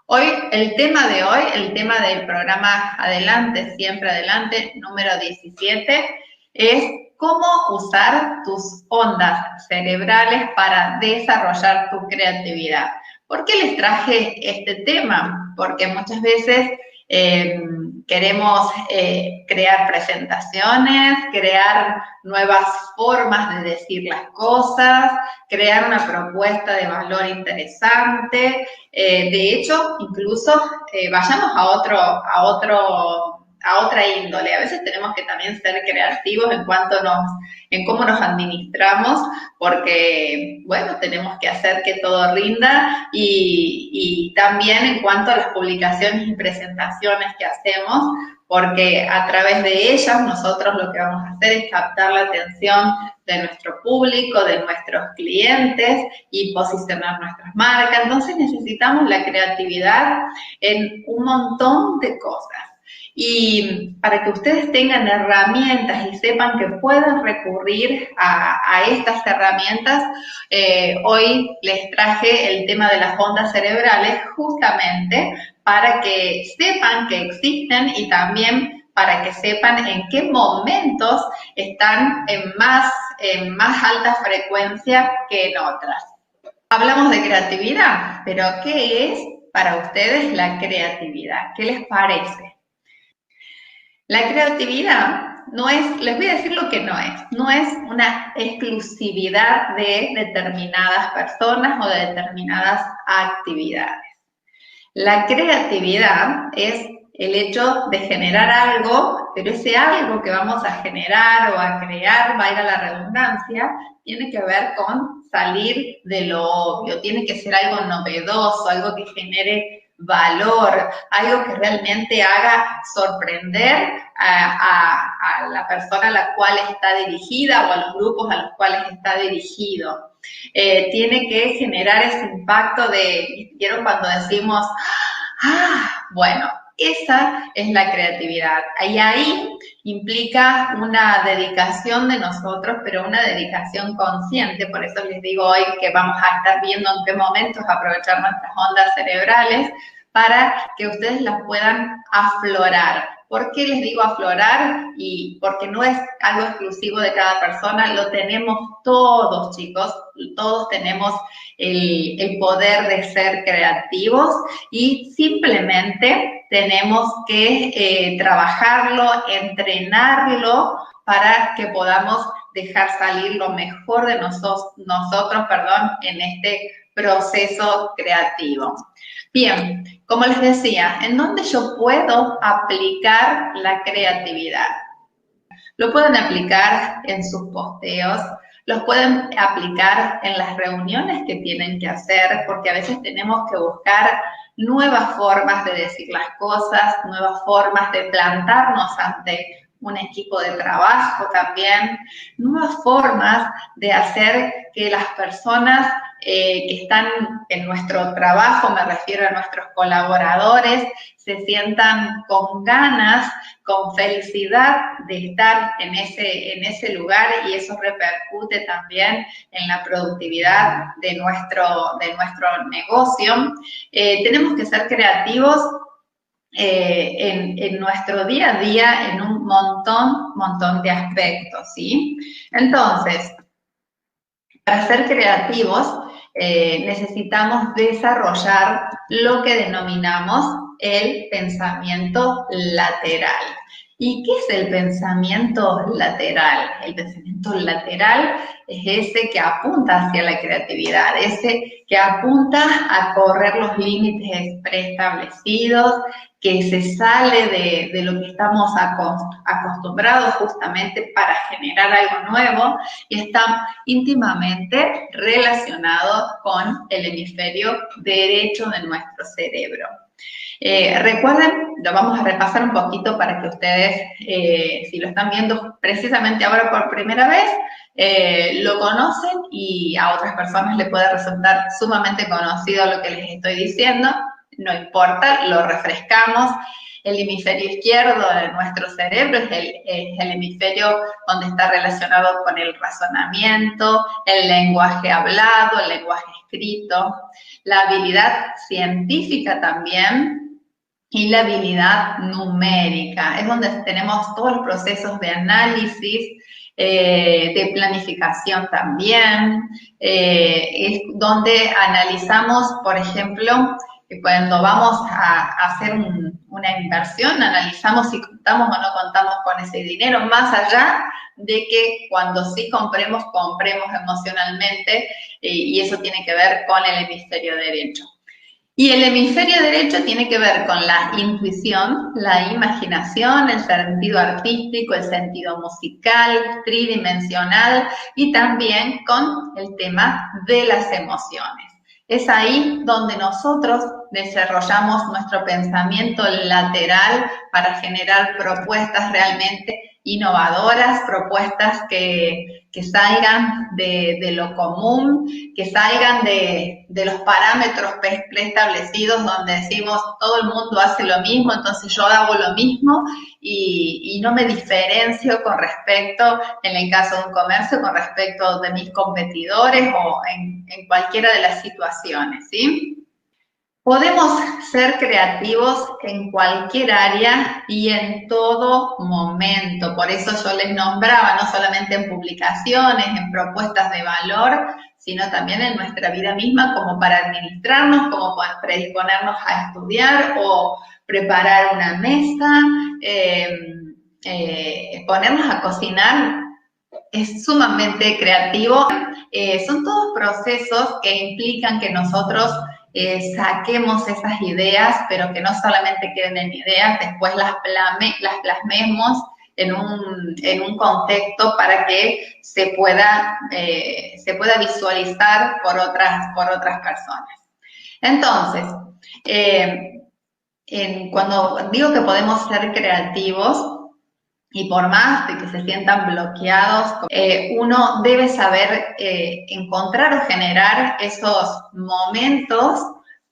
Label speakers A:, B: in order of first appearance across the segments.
A: Hoy, el tema del programa Adelante, Siempre Adelante, número 17, es cómo usar tus ondas cerebrales para desarrollar tu creatividad. ¿Por qué les traje este tema? Porque muchas veces eh, queremos crear presentaciones, crear nuevas formas de decir las cosas, crear una propuesta de valor interesante. De hecho, incluso vayamos a otra índole. A veces tenemos que también ser creativos en cómo nos administramos, porque, bueno, tenemos que hacer que todo rinda y también en cuanto a las publicaciones y presentaciones que hacemos, porque a través de ellas nosotros lo que vamos a hacer es captar la atención de nuestro público, de nuestros clientes y posicionar nuestras marcas. Entonces necesitamos la creatividad en un montón de cosas. Y para que ustedes tengan herramientas y sepan que pueden recurrir a estas herramientas, hoy les traje el tema de las ondas cerebrales justamente para que sepan que existen y también para que sepan en qué momentos están en más alta frecuencia que en otras. Hablamos de creatividad, pero ¿qué es para ustedes la creatividad? ¿Qué les parece? La creatividad no es, les voy a decir lo que no es una exclusividad de determinadas personas o de determinadas actividades. La creatividad es el hecho de generar algo, pero ese algo que vamos a generar o a crear, valga la redundancia, tiene que ver con salir de lo obvio, tiene que ser algo novedoso, algo que genere valor, algo que realmente haga sorprender a la persona a la cual está dirigida o a los grupos a los cuales está dirigido. Tiene que generar ese impacto de, ¿vieron cuando decimos, bueno, esa es la creatividad? Y ahí implica una dedicación de nosotros, pero una dedicación consciente. Por eso les digo hoy que vamos a estar viendo en qué momentos aprovechar nuestras ondas cerebrales para que ustedes las puedan aflorar. ¿Por qué les digo aflorar? Y porque no es algo exclusivo de cada persona, lo tenemos todos, chicos, todos tenemos el poder de ser creativos y simplemente tenemos que trabajarlo, entrenarlo para que podamos dejar salir lo mejor de nosotros, en este proceso creativo. Bien, como les decía, ¿en dónde yo puedo aplicar la creatividad? Lo pueden aplicar en sus posteos, los pueden aplicar en las reuniones que tienen que hacer, porque a veces tenemos que buscar nuevas formas de decir las cosas, nuevas formas de plantarnos ante un equipo de trabajo también, nuevas formas de hacer que las personas que están en nuestro trabajo, me refiero a nuestros colaboradores, se sientan con ganas, con felicidad de estar en ese lugar y eso repercute también en la productividad de nuestro negocio. Tenemos que ser creativos en nuestro día a día en un montón de aspectos, ¿sí? Entonces, para ser creativos necesitamos desarrollar lo que denominamos el pensamiento lateral. ¿Y qué es el pensamiento lateral? El pensamiento lateral es ese que apunta hacia la creatividad, ese que apunta a correr los límites preestablecidos, que se sale de lo que estamos acostumbrados justamente para generar algo nuevo y está íntimamente relacionado con el hemisferio derecho de nuestro cerebro. Recuerden, lo vamos a repasar un poquito para que ustedes, si lo están viendo precisamente ahora por primera vez, lo conocen y a otras personas les puede resultar sumamente conocido lo que les estoy diciendo. No importa, lo refrescamos. El hemisferio izquierdo de nuestro cerebro es el hemisferio donde está relacionado con el razonamiento, el lenguaje hablado, el lenguaje escrito, la habilidad científica también y la habilidad numérica. Es donde tenemos todos los procesos de análisis, de planificación también, es donde analizamos, por ejemplo, cuando vamos a hacer una inversión, analizamos si contamos o no contamos con ese dinero, más allá de que cuando sí compremos emocionalmente, y eso tiene que ver con el hemisferio derecho. Y el hemisferio derecho tiene que ver con la intuición, la imaginación, el sentido artístico, el sentido musical, tridimensional y también con el tema de las emociones. Es ahí donde nosotros desarrollamos nuestro pensamiento lateral para generar propuestas realmente innovadoras, propuestas que salgan de lo común, que salgan de los parámetros preestablecidos donde decimos todo el mundo hace lo mismo, entonces yo hago lo mismo y no me diferencio con respecto, en el caso de un comercio, con respecto de mis competidores o en cualquiera de las situaciones, ¿sí? Podemos ser creativos en cualquier área y en todo momento. Por eso yo les nombraba, no solamente en publicaciones, en propuestas de valor, sino también en nuestra vida misma, como para administrarnos, como para predisponernos a estudiar o preparar una mesa, ponernos a cocinar. Es sumamente creativo. Son todos procesos que implican que nosotros saquemos esas ideas, pero que no solamente queden en ideas, después las plasmemos en un contexto para que se pueda visualizar por otras personas. Entonces, cuando digo que podemos ser creativos, y por más de que se sientan bloqueados, uno debe saber encontrar o generar esos momentos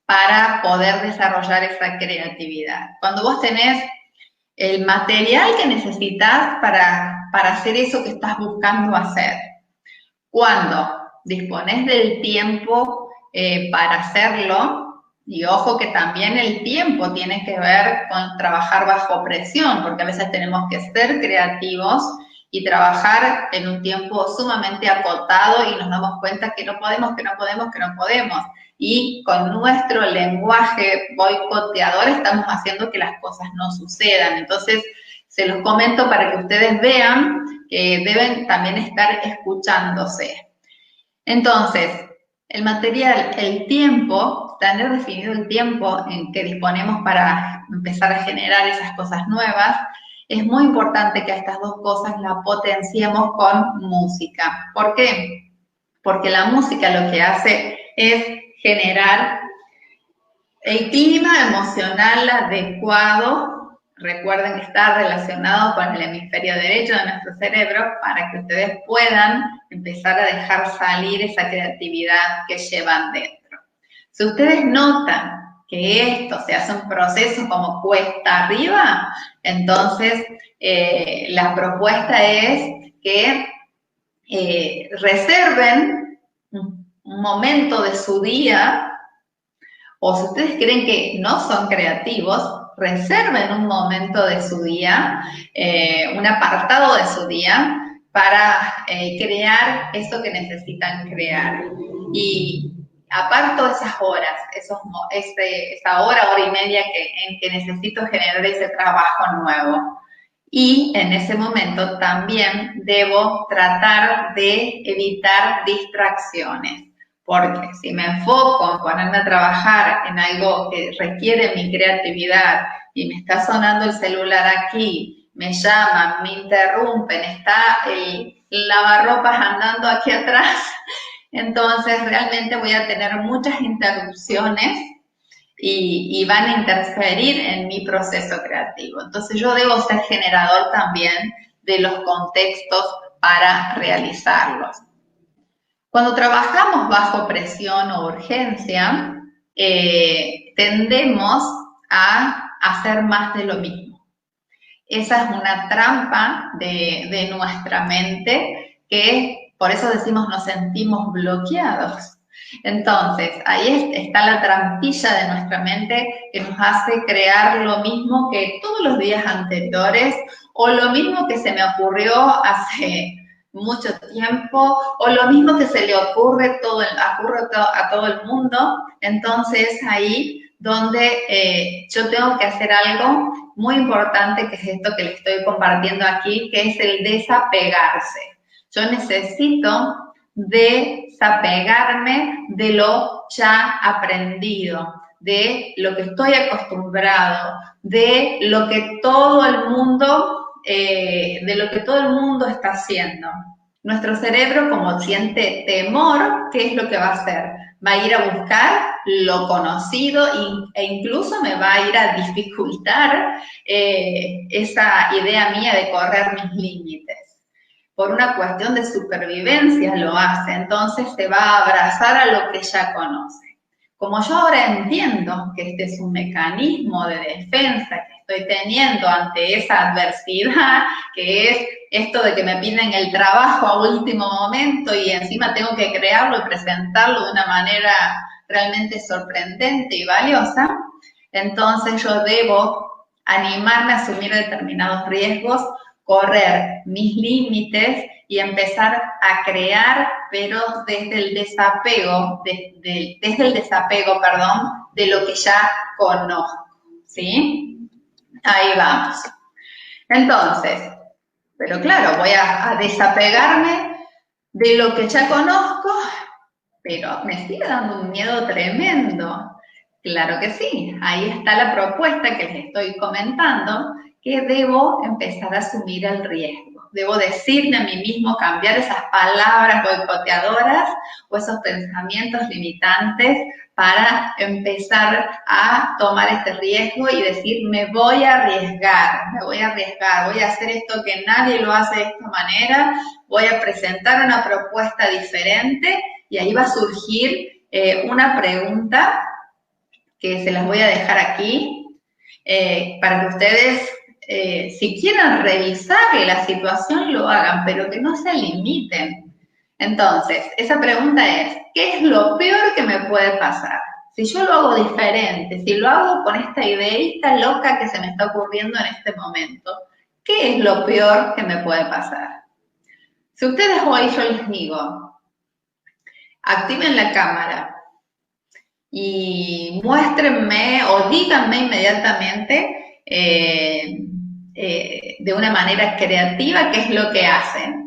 A: para poder desarrollar esa creatividad. Cuando vos tenés el material que necesitas para hacer eso que estás buscando hacer, cuando disponés del tiempo para hacerlo, y ojo que también el tiempo tiene que ver con trabajar bajo presión, porque a veces tenemos que ser creativos y trabajar en un tiempo sumamente acotado y nos damos cuenta que no podemos. Y con nuestro lenguaje boicoteador estamos haciendo que las cosas no sucedan. Entonces, se los comento para que ustedes vean que deben también estar escuchándose. Entonces, el material, el tiempo, tener definido el tiempo en que disponemos para empezar a generar esas cosas nuevas, es muy importante que a estas dos cosas la potenciemos con música. ¿Por qué? Porque la música lo que hace es generar el clima emocional adecuado. Recuerden que está relacionado con el hemisferio derecho de nuestro cerebro para que ustedes puedan empezar a dejar salir esa creatividad que llevan dentro. Si ustedes notan que esto se hace un proceso como cuesta arriba, entonces la propuesta es que reserven un momento de su día, o si ustedes creen que no son creativos, reserven un momento de su día, un apartado de su día, para crear eso que necesitan crear. Y aparto esas horas, esa hora y media en que necesito generar ese trabajo nuevo. Y en ese momento también debo tratar de evitar distracciones. Porque si me enfoco en ponerme a trabajar en algo que requiere mi creatividad y me está sonando el celular aquí, me llaman, me interrumpen, está el lavarropas andando aquí atrás, entonces realmente voy a tener muchas interrupciones y van a interferir en mi proceso creativo. Entonces yo debo ser generador también de los contextos para realizarlos. Cuando trabajamos bajo presión o urgencia, tendemos a hacer más de lo mismo. Esa es una trampa de nuestra mente que por eso decimos nos sentimos bloqueados. Entonces, ahí está la trampilla de nuestra mente que nos hace crear lo mismo que todos los días anteriores o lo mismo que se me ocurrió hace mucho tiempo o lo mismo que se le ocurre a todo el mundo. Entonces, ahí donde yo tengo que hacer algo muy importante, que es esto que les estoy compartiendo aquí, que es el desapegarse. Yo necesito desapegarme de lo ya aprendido, de lo que estoy acostumbrado, de lo que todo el mundo está haciendo. Nuestro cerebro, como siente temor, ¿qué es lo que va a hacer? Va a ir a buscar lo conocido e incluso me va a ir a dificultar esa idea mía de correr mis límites. Por una cuestión de supervivencia lo hace, entonces se va a abrazar a lo que ya conoce. Como yo ahora entiendo que este es un mecanismo de defensa que estoy teniendo ante esa adversidad, que es esto de que me piden el trabajo a último momento y encima tengo que crearlo y presentarlo de una manera realmente sorprendente y valiosa, entonces yo debo animarme a asumir determinados riesgos, correr mis límites y empezar a crear, pero desde el desapego, de lo que ya conozco, ¿sí? Ahí vamos. Entonces, pero claro, voy a desapegarme de lo que ya conozco, pero me sigue dando un miedo tremendo. Claro que sí, ahí está la propuesta que les estoy comentando, que debo empezar a asumir el riesgo. Debo decirme a mí mismo, cambiar esas palabras boicoteadoras o esos pensamientos limitantes para empezar a tomar este riesgo y decir, me voy a arriesgar, voy a hacer esto que nadie lo hace de esta manera, voy a presentar una propuesta diferente y ahí va a surgir una pregunta que se las voy a dejar aquí para que ustedes, si quieren revisar la situación, lo hagan, pero que no se limiten. Entonces, esa pregunta es, ¿qué es lo peor que me puede pasar? Si yo lo hago diferente, si lo hago con esta ideita loca que se me está ocurriendo en este momento, ¿qué es lo peor que me puede pasar? Si ustedes hoy yo les digo, activen la cámara y muéstrenme o díganme inmediatamente de una manera creativa qué es lo que hacen.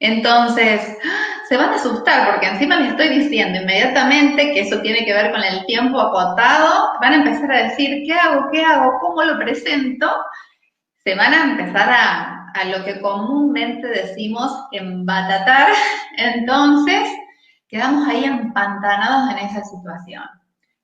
A: Entonces, se van a asustar porque encima les estoy diciendo inmediatamente que eso tiene que ver con el tiempo acotado. Van a empezar a decir, ¿qué hago? ¿Qué hago? ¿Cómo lo presento? Se van a empezar a lo que comúnmente decimos embatatar. Entonces, quedamos ahí empantanados en esa situación.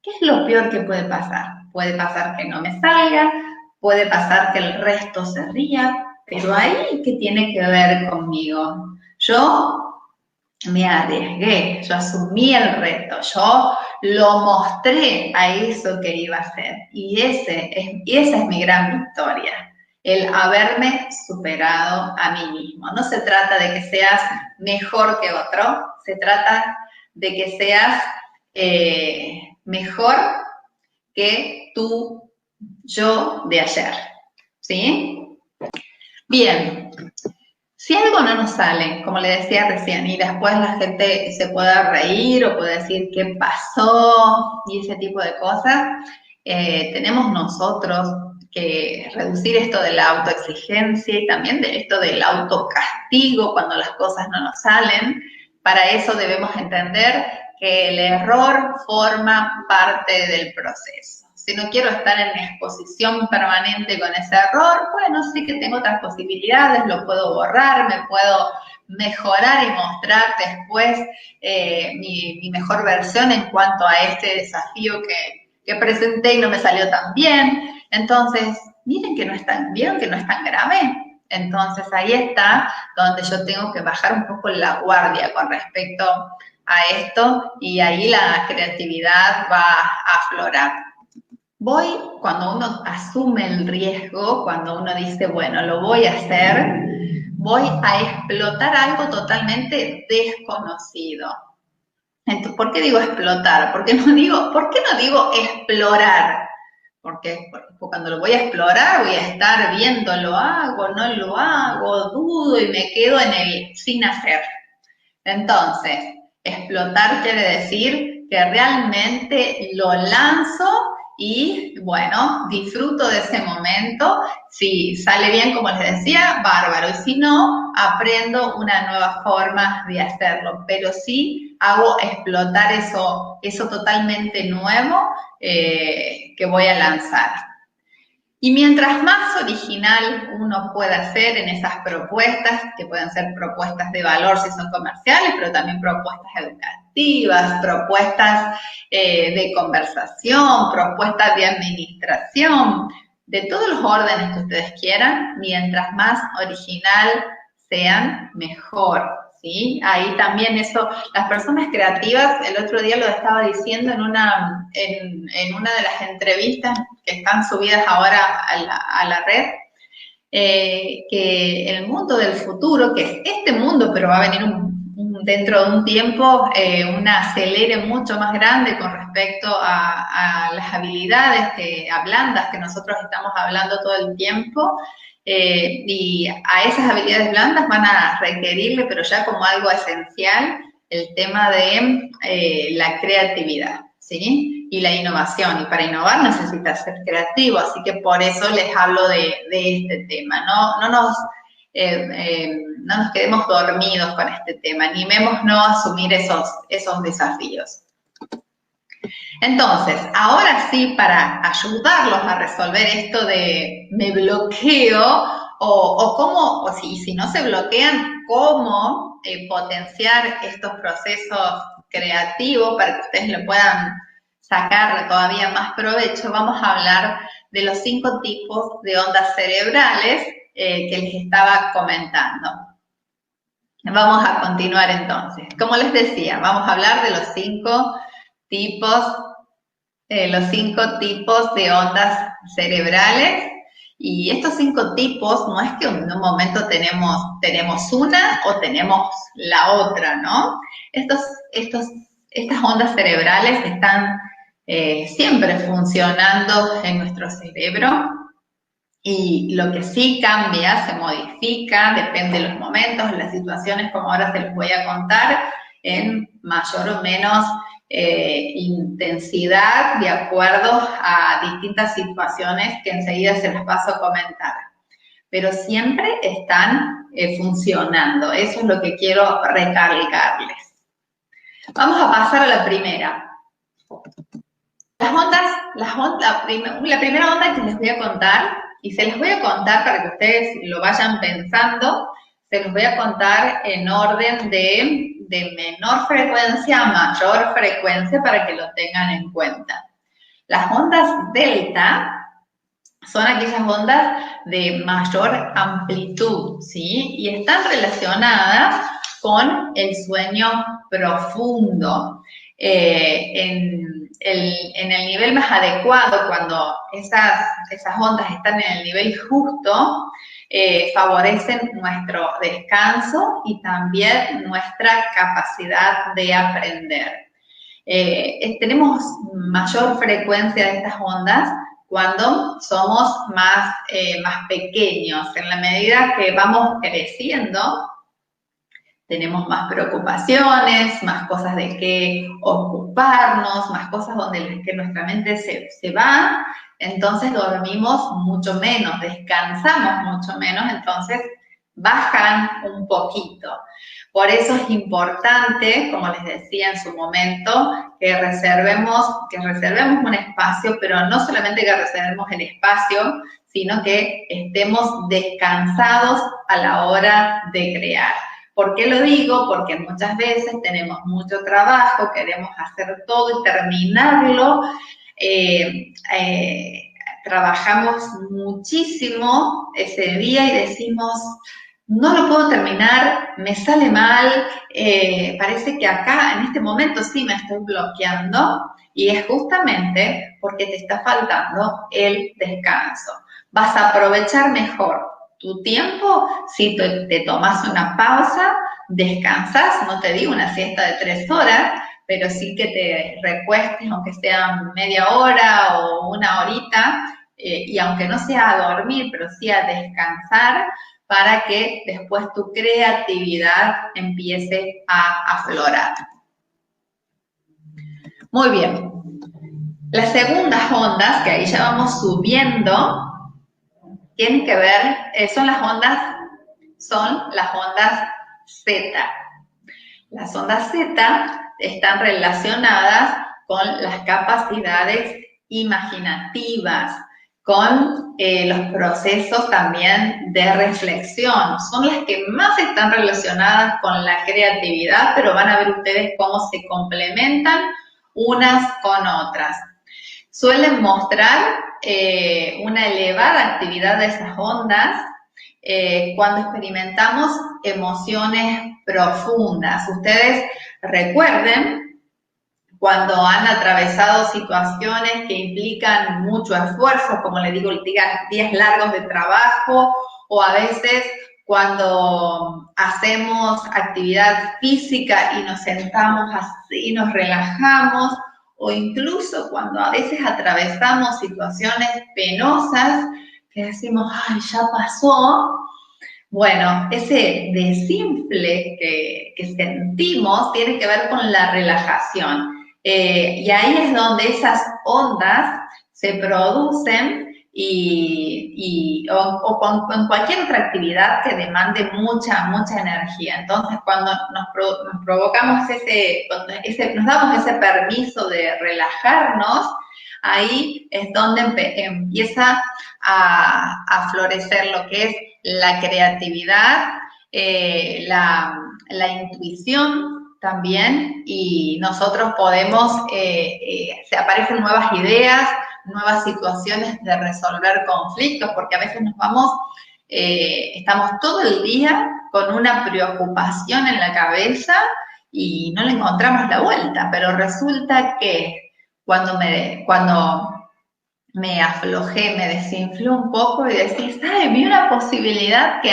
A: ¿Qué es lo peor que puede pasar? Puede pasar que no me salga, puede pasar que el resto se ría, pero ahí, ¿qué tiene que ver conmigo? Yo me arriesgué, yo asumí el reto, yo lo mostré a eso que iba a hacer. Y esa es mi gran victoria, el haberme superado a mí mismo. No se trata de que seas mejor que otro, se trata de que seas mejor que tu yo de ayer, ¿sí? Bien, si algo no nos sale, como le decía recién, y después la gente se pueda reír o puede decir qué pasó y ese tipo de cosas, tenemos nosotros que reducir esto de la autoexigencia y también de esto del autocastigo cuando las cosas no nos salen. Para eso debemos entender que el error forma parte del proceso. Si no quiero estar en exposición permanente con ese error, bueno, sí que tengo otras posibilidades, lo puedo borrar, me puedo mejorar y mostrar después mi mejor versión en cuanto a este desafío que presenté y no me salió tan bien. Entonces, miren que no es tan, ¿vieron que no es tan grave? Entonces, ahí está donde yo tengo que bajar un poco la guardia con respecto a esto y ahí la creatividad va a aflorar. cuando uno asume el riesgo, cuando uno dice, bueno, lo voy a hacer, voy a explotar algo totalmente desconocido. Entonces, ¿por qué digo explotar? ¿Por qué no digo explorar? Porque cuando lo voy a explorar voy a estar viendo, lo hago, no lo hago, dudo y me quedo en el sin hacer. Entonces, explotar quiere decir que realmente lo lanzo y, bueno, disfruto de ese momento. Si sale bien, como les decía, bárbaro. Y si no, aprendo una nueva forma de hacerlo. Pero sí hago explotar eso totalmente nuevo que voy a lanzar. Y mientras más original uno pueda hacer en esas propuestas, que pueden ser propuestas de valor si son comerciales, pero también propuestas educativas, propuestas de conversación, propuestas de administración, de todos los órdenes que ustedes quieran, mientras más original sean, mejor. ¿Sí? Ahí también eso, las personas creativas, el otro día lo estaba diciendo en una de las entrevistas que están subidas ahora a la red, que el mundo del futuro, que es este mundo, pero va a venir dentro de un tiempo, un acelere mucho más grande con respecto a las habilidades blandas que nosotros estamos hablando todo el tiempo, y a esas habilidades blandas van a requerirle, pero ya como algo esencial, el tema de la creatividad, ¿sí? Y la innovación. Y para innovar necesitas ser creativo, así que por eso les hablo de este tema. No nos quedemos dormidos con este tema, animémonos a asumir esos desafíos. Entonces, ahora sí, para ayudarlos a resolver esto de me bloqueo, o si no se bloquean, cómo potenciar estos procesos creativos para que ustedes le puedan sacar todavía más provecho, vamos a hablar de los 5 tipos de ondas cerebrales que les estaba comentando. Vamos a continuar entonces. Como les decía, vamos a hablar de los 5 tipos de ondas cerebrales. Y estos 5 tipos no es que en un momento tenemos una o tenemos la otra, ¿no? Estas ondas cerebrales están siempre funcionando en nuestro cerebro, y lo que sí cambia, se modifica, depende de los momentos, las situaciones, como ahora se les voy a contar, en mayor o menos intensidad de acuerdo a distintas situaciones que enseguida se les paso a comentar. Pero siempre están funcionando, eso es lo que quiero recalcarles. Vamos a pasar a la primera. La primera onda que les voy a contar, y se les voy a contar para que ustedes lo vayan pensando, se los voy a contar en orden de menor frecuencia a mayor frecuencia para que lo tengan en cuenta. Las ondas delta son aquellas ondas de mayor amplitud, ¿sí? Y están relacionadas con el sueño profundo. En el nivel más adecuado, cuando esas ondas están en el nivel justo, favorecen nuestro descanso y también nuestra capacidad de aprender. Tenemos mayor frecuencia de estas ondas cuando somos más pequeños. En la medida que vamos creciendo, tenemos más preocupaciones, más cosas de qué ocuparnos, más cosas donde que nuestra mente se va, entonces dormimos mucho menos, descansamos mucho menos, entonces bajan un poquito. Por eso es importante, como les decía en su momento, que reservemos un espacio, pero no solamente que reservemos el espacio, sino que estemos descansados a la hora de crear. ¿Por qué lo digo? Porque muchas veces tenemos mucho trabajo, queremos hacer todo y terminarlo, trabajamos muchísimo ese día y decimos, no lo puedo terminar, me sale mal, parece que acá en este momento sí me estoy bloqueando y es justamente porque te está faltando el descanso. Vas a aprovechar mejor tu tiempo si te tomas una pausa, descansas, no te digo una siesta de 3 horas, pero sí que te recuestes, aunque sea media hora o una horita, y aunque no sea a dormir, pero sí a descansar, para que después tu creatividad empiece a aflorar. Muy bien. Las segundas ondas, que ahí ya vamos subiendo, tienen que ver, son las ondas Z. Las ondas Z están relacionadas con las capacidades imaginativas, con los procesos también de reflexión. Son las que más están relacionadas con la creatividad, pero van a ver ustedes cómo se complementan unas con otras. Suelen mostrar una elevada actividad de esas ondas cuando experimentamos emociones profundas. Ustedes recuerden cuando han atravesado situaciones que implican mucho esfuerzo, como les digo, días largos de trabajo, o a veces cuando hacemos actividad física y nos sentamos así, nos relajamos, o incluso cuando a veces atravesamos situaciones penosas que decimos, ay, ya pasó. Bueno, ese desinfle que sentimos tiene que ver con la relajación. Y ahí es donde esas ondas se producen o en cualquier otra actividad que demande mucha energía. Entonces, cuando nos provocamos nos damos ese permiso de relajarnos, ahí es donde empieza a florecer lo que es la creatividad, la intuición también, y nosotros podemos, se aparecen nuevas ideas, nuevas situaciones de resolver conflictos, porque a veces estamos todo el día con una preocupación en la cabeza y no le encontramos la vuelta, pero resulta que cuando me aflojé, me desinfló un poco y decís, ay, vi una posibilidad que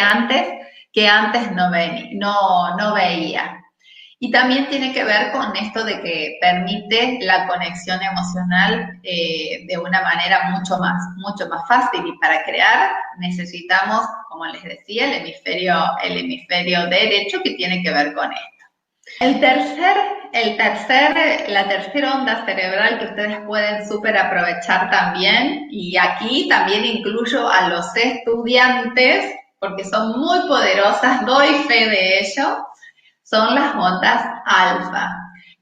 A: antes no veía. Y también tiene que ver con esto de que permite la conexión emocional de una manera mucho más fácil. Y para crear necesitamos, como les decía, el hemisferio derecho, que tiene que ver con esto. La tercera onda cerebral que ustedes pueden súper aprovechar también, y aquí también incluyo a los estudiantes, porque son muy poderosas, doy fe de ello, son las ondas alfa.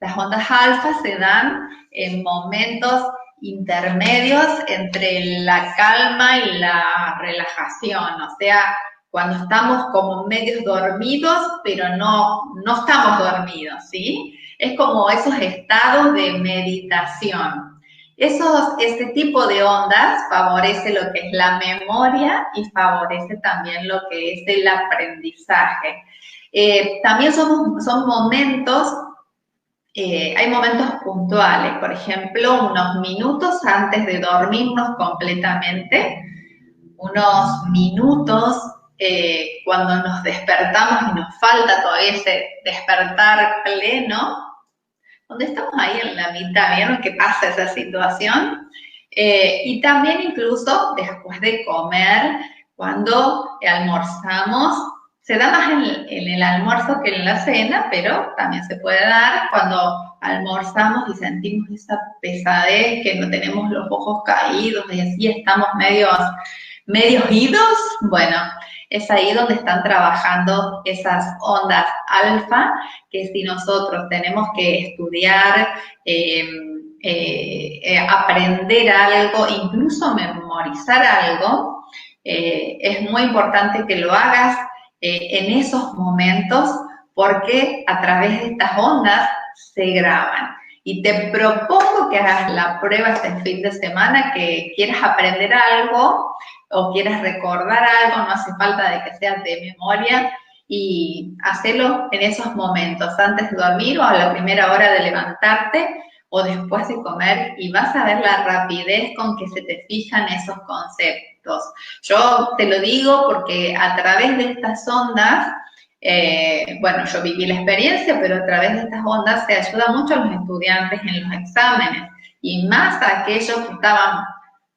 A: Las ondas alfa se dan en momentos intermedios entre la calma y la relajación, o sea, cuando estamos como medios dormidos, pero no estamos dormidos, ¿sí? Es como esos estados de meditación. Este tipo de ondas favorece lo que es la memoria y favorece también lo que es el aprendizaje. También son momentos, hay momentos puntuales, por ejemplo, unos minutos antes de dormirnos completamente, unos minutos cuando nos despertamos y nos falta todavía ese despertar pleno, donde estamos ahí en la mitad, ¿vieron que pasa esa situación? Y también incluso después de comer, cuando almorzamos, se da más en el almuerzo que en la cena, pero también se puede dar cuando almorzamos y sentimos esa pesadez, que no tenemos los ojos caídos y así estamos medios idos. Bueno, es ahí donde están trabajando esas ondas alfa, que si nosotros tenemos que estudiar, aprender algo, incluso memorizar algo, es muy importante que lo hagas en esos momentos, porque a través de estas ondas se graban. Y te propongo que hagas la prueba este fin de semana, que quieras aprender algo, o quieres recordar algo, no hace falta de que sea de memoria, y hacerlo en esos momentos, antes de dormir o a la primera hora de levantarte o después de comer, y vas a ver la rapidez con que se te fijan esos conceptos. Yo te lo digo porque a través de estas ondas, bueno, yo viví la experiencia, pero a través de estas ondas se ayuda mucho a los estudiantes en los exámenes, y más a aquellos que estaban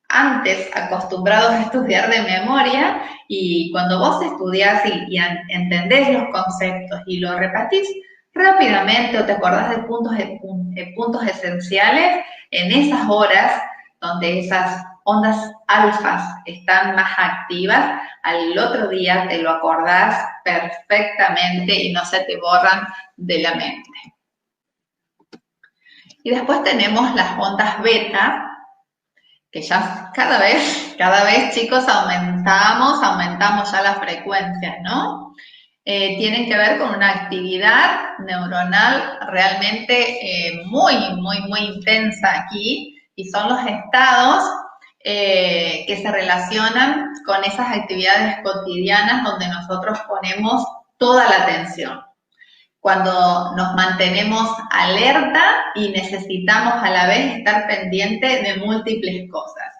A: antes acostumbrados a estudiar de memoria, y cuando vos estudiás y entendés los conceptos y lo repetís rápidamente o te acordás de puntos esenciales, en esas horas donde esas ondas alfas están más activas, al otro día te lo acordás perfectamente y no se te borran de la mente. Y después tenemos las ondas beta, que ya cada vez, chicos, aumentamos ya la frecuencia, ¿no? Tienen que ver con una actividad neuronal realmente muy intensa aquí, y son los estados que se relacionan con esas actividades cotidianas donde nosotros ponemos toda la atención. Cuando nos mantenemos alerta y necesitamos a la vez estar pendiente de múltiples cosas,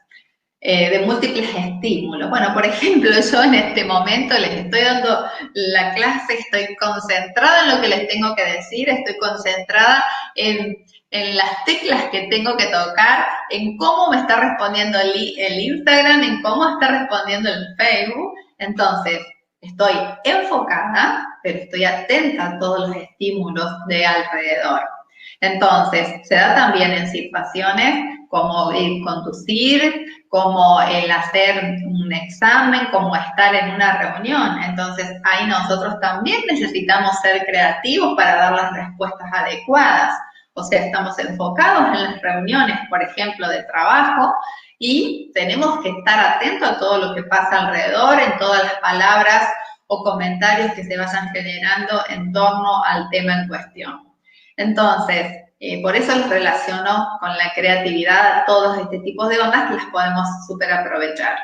A: de múltiples estímulos. Bueno, por ejemplo, yo en este momento les estoy dando la clase, estoy concentrada en lo que les tengo que decir, estoy concentrada en las teclas que tengo que tocar, en cómo me está respondiendo el Instagram, en cómo está respondiendo el Facebook. Entonces, estoy enfocada, pero estoy atenta a todos los estímulos de alrededor. Entonces, se da también en situaciones como el conducir, como el hacer un examen, como estar en una reunión. Entonces, ahí nosotros también necesitamos ser creativos para dar las respuestas adecuadas. O sea, estamos enfocados en las reuniones, por ejemplo, de trabajo, y tenemos que estar atentos a todo lo que pasa alrededor, en todas las palabras o comentarios que se vayan generando en torno al tema en cuestión. Entonces, por eso los relaciono con la creatividad a todos este tipo de ondas que las podemos súper aprovechar.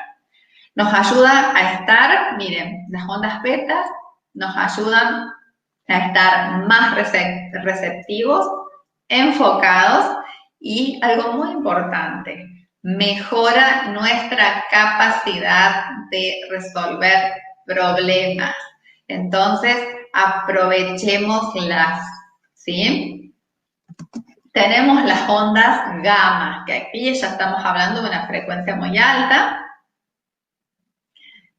A: Nos ayuda a estar, miren, las ondas betas nos ayudan a estar más receptivos, enfocados, y algo muy importante, mejora nuestra capacidad de resolver problemas. Entonces, aprovechémoslas, ¿sí? Tenemos las ondas gamma, que aquí ya estamos hablando de una frecuencia muy alta.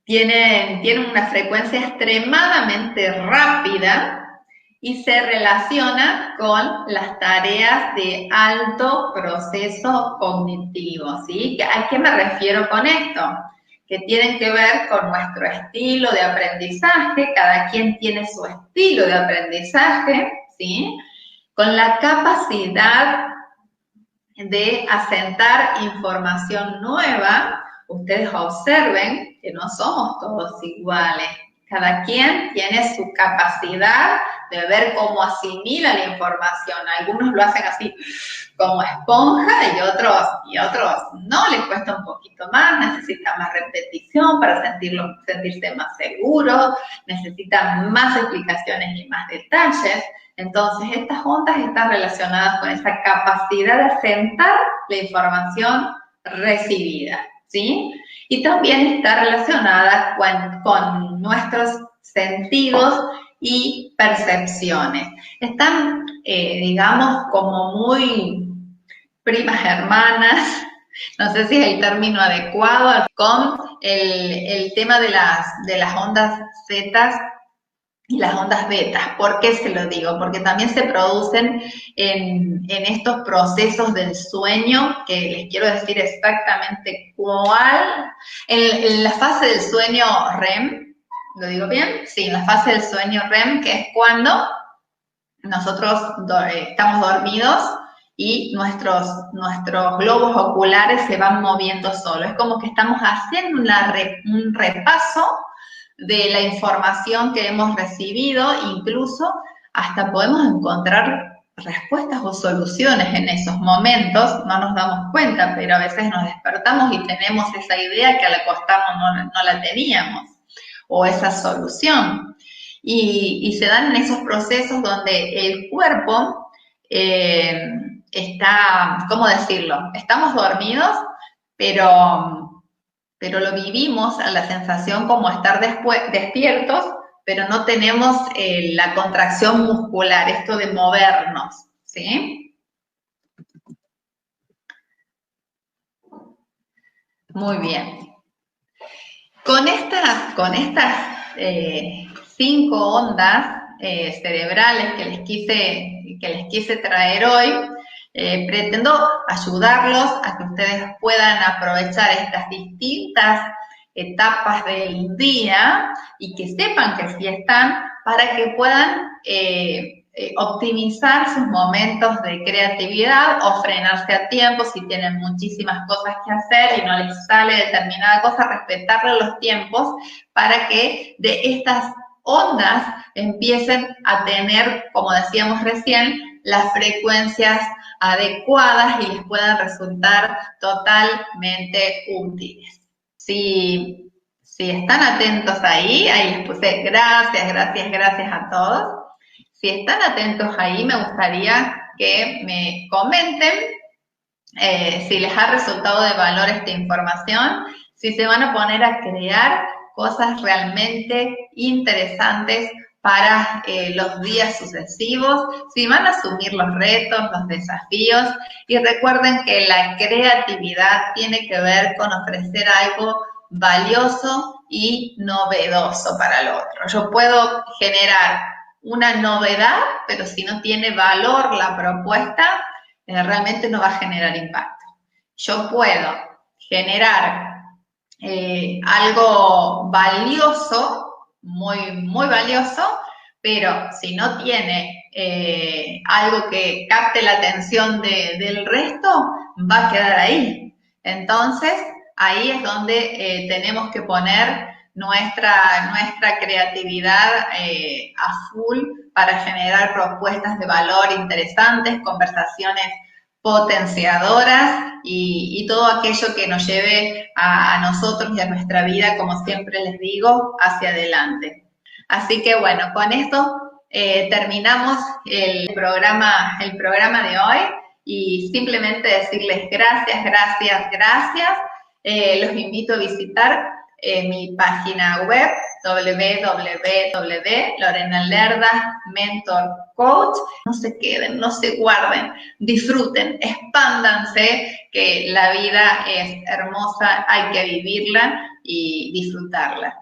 A: Tienen una frecuencia extremadamente rápida y se relaciona con las tareas de alto proceso cognitivo, ¿sí? ¿A qué me refiero con esto? Que tienen que ver con nuestro estilo de aprendizaje, cada quien tiene su estilo de aprendizaje, ¿sí? Con la capacidad de asentar información nueva. Ustedes observen que no somos todos iguales. Cada quien tiene su capacidad de ver cómo asimila la información. Algunos lo hacen así como esponja, y otros no, les cuesta un poquito más, necesitan más repetición para sentirse más seguros, necesitan más explicaciones y más detalles. Entonces, estas ondas están relacionadas con esa capacidad de asentar la información recibida, ¿sí? Y también está relacionada con nuestros sentidos y percepciones. Están, digamos, como muy primas hermanas, no sé si es el término adecuado, con el tema de las ondas zetas y las ondas betas. ¿Por qué se lo digo? Porque también se producen en estos procesos del sueño, que les quiero decir exactamente cuál. En la fase del sueño REM, ¿lo digo bien? Sí, en la fase del sueño REM, que es cuando nosotros estamos dormidos y nuestros globos oculares se van moviendo solos. Es como que estamos haciendo un repaso de la información que hemos recibido, incluso hasta podemos encontrar respuestas o soluciones en esos momentos, no nos damos cuenta, pero a veces nos despertamos y tenemos esa idea que al acostarnos no la teníamos, o esa solución. Y se dan en esos procesos donde el cuerpo está, ¿cómo decirlo? Estamos dormidos, pero lo vivimos a la sensación como estar despiertos, pero no tenemos la contracción muscular, esto de movernos, ¿sí? Muy bien. Con estas 5 ondas cerebrales que les quise traer hoy, pretendo ayudarlos a que ustedes puedan aprovechar estas distintas etapas del día y que sepan que sí están para que puedan optimizar sus momentos de creatividad o frenarse a tiempo si tienen muchísimas cosas que hacer y no les sale determinada cosa, respetarle los tiempos para que de estas ondas empiecen a tener, como decíamos recién, las frecuencias adecuadas y les puedan resultar totalmente útiles. Si están atentos ahí les puse gracias a todos. Si están atentos ahí, me gustaría que me comenten si les ha resultado de valor esta información, si se van a poner a crear cosas realmente interesantes para los días sucesivos, si van a asumir los retos, los desafíos, y recuerden que la creatividad tiene que ver con ofrecer algo valioso y novedoso para el otro. Yo puedo generar una novedad, pero si no tiene valor la propuesta, realmente no va a generar impacto. Yo puedo generar algo valioso, muy valioso, pero si no tiene algo que capte la atención del resto, va a quedar ahí. Entonces, ahí es donde tenemos que poner nuestra creatividad a full para generar propuestas de valor interesantes, conversaciones potenciadoras y todo aquello que nos lleve a nosotros y a nuestra vida, como siempre les digo, hacia adelante. Así que bueno, con esto terminamos el programa de hoy y simplemente decirles gracias. Los invito a visitar mi página web www.Lorena Lerda Mentor Coach. No se queden, no se guarden, disfruten, expándanse, que la vida es hermosa, hay que vivirla y disfrutarla.